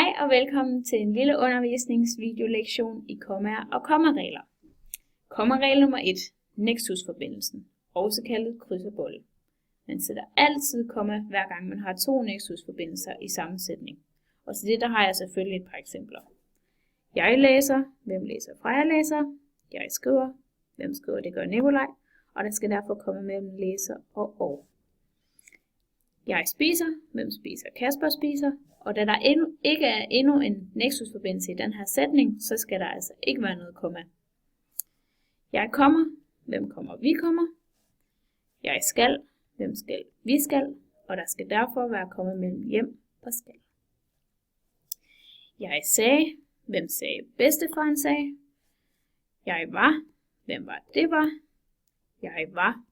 Hej og velkommen til en lille undervisningsvideolektion i kommaer og kommaregler. Kommaregel nummer 1. Nexusforbindelsen, også kaldet kryds og bolle. Man sætter altid komma hver gang man har to nexusforbindelser i samme sætning. Og til det der har jeg selvfølgelig et par eksempler. Jeg læser, hvem læser Freja læser. Jeg skriver, hvem skriver, det gør Nikolaj. Og der skal derfor komme mellem læser og. Jeg spiser, hvem spiser, Kasper spiser. Og da der ikke er endnu en nexusforbindelse i den her sætning, så skal der altså ikke være noget komma. Jeg kommer, hvem kommer, vi kommer. Jeg skal, hvem skal, vi skal. Og der skal derfor være komma mellem hjem og skal. Jeg sagde, hvem sagde, bedstefaren sagde. Jeg var, hvem var, det var. Jeg var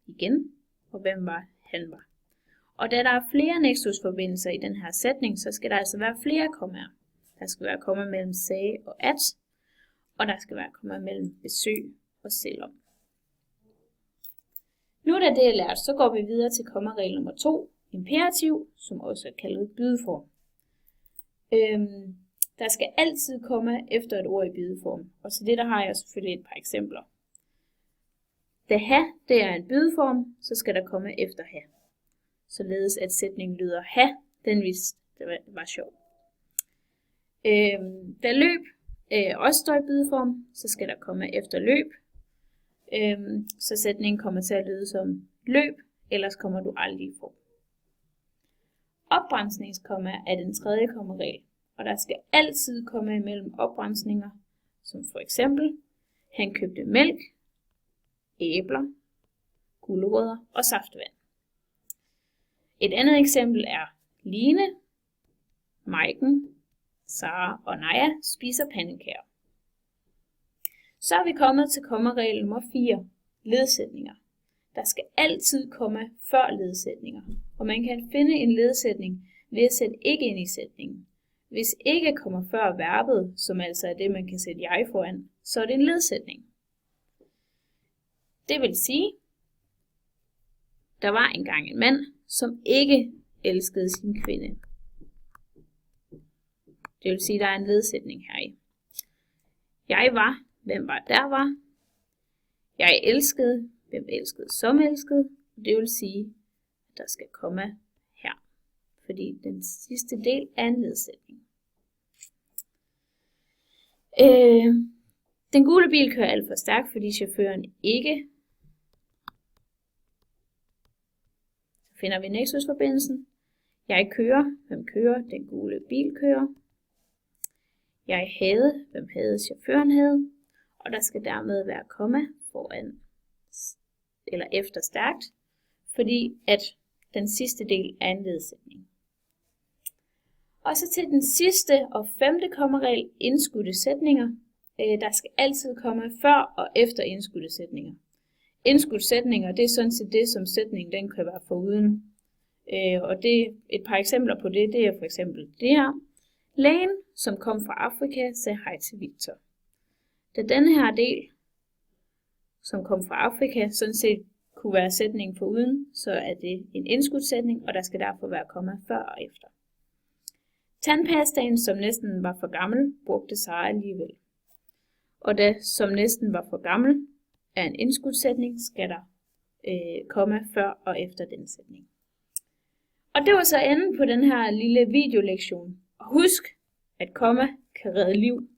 igen, og hvem var, han var. Og da der er flere nexusforbindelser i den her sætning, så skal der altså være flere kommaer. Der skal være komma mellem sagde og at, og der skal være komma mellem besøg og selvom. Nu da det er lært, så går vi videre til kommaregel nummer 2, imperativ, som også er kaldet bydeform. Der skal altid komme efter et ord i bydeform, og til det der har jeg selvfølgelig et par eksempler. Da have, det er en bydeform, så skal der komme efter have. Således at sætningen lyder have, den vidste det var sjovt. Da løb også står i bydeform, så skal der komme efter løb. Så sætningen kommer til at lyde som løb, ellers kommer du aldrig i form. Opbremsningskomma er den tredje kommaregel, og der skal altid komme imellem opbremsninger, som for eksempel, han købte mælk, æbler, gulerødder og saftvand. Et andet eksempel er Line, Maiken, Sara og Naja spiser pandekager. Så er vi kommet til kommaregel nummer 4, ledsætninger. Der skal altid komme før ledsætninger, og man kan finde en ledsætning ved at sætte ikke ind i sætningen. Hvis ikke kommer før verbet, som altså er det, man kan sætte jeg foran, så er det en ledsætning. Det vil sige, der var engang en mand, som ikke elskede sin kvinde. Det vil sige, der er en ledsætning heri. Jeg var, hvem var, der var. Jeg elskede, hvem elskede, som elskede. Det vil sige, at der skal komme her, fordi den sidste del er en ledsætning. Den gule bil kører alt for stærkt, fordi chaufføren ikke. Så finder vi nexusforbindelsen. Jeg kører, hvem kører, den gule bil kører. Jeg havde, hvem havde, chaufføren havde. Og der skal dermed være komma foran eller efter stærkt, fordi at den sidste del er en ledsætning. Og så til den sidste og 5. kommaregel, indskudte sætninger. Der skal altid komme før og efter indskudte sætninger. Indskudte sætninger, det er sådan set det, som sætningen den kan være foruden. Og det, et par eksempler på det, det er for eksempel det her. Lægen, som kom fra Afrika, sagde hej til Victor. Da denne her del, som kom fra Afrika, sådan set kunne være sætningen foruden, så er det en indskudssætning, og der skal derfor være komma før og efter. Tandpastaen, som næsten var for gammel, brugte Sara alligevel. Og da som næsten var for gammel, er en indskudssætning, skal der komma før og efter den sætning. Og det var så enden på den her lille videolektion. Og husk, at komma kan redde liv.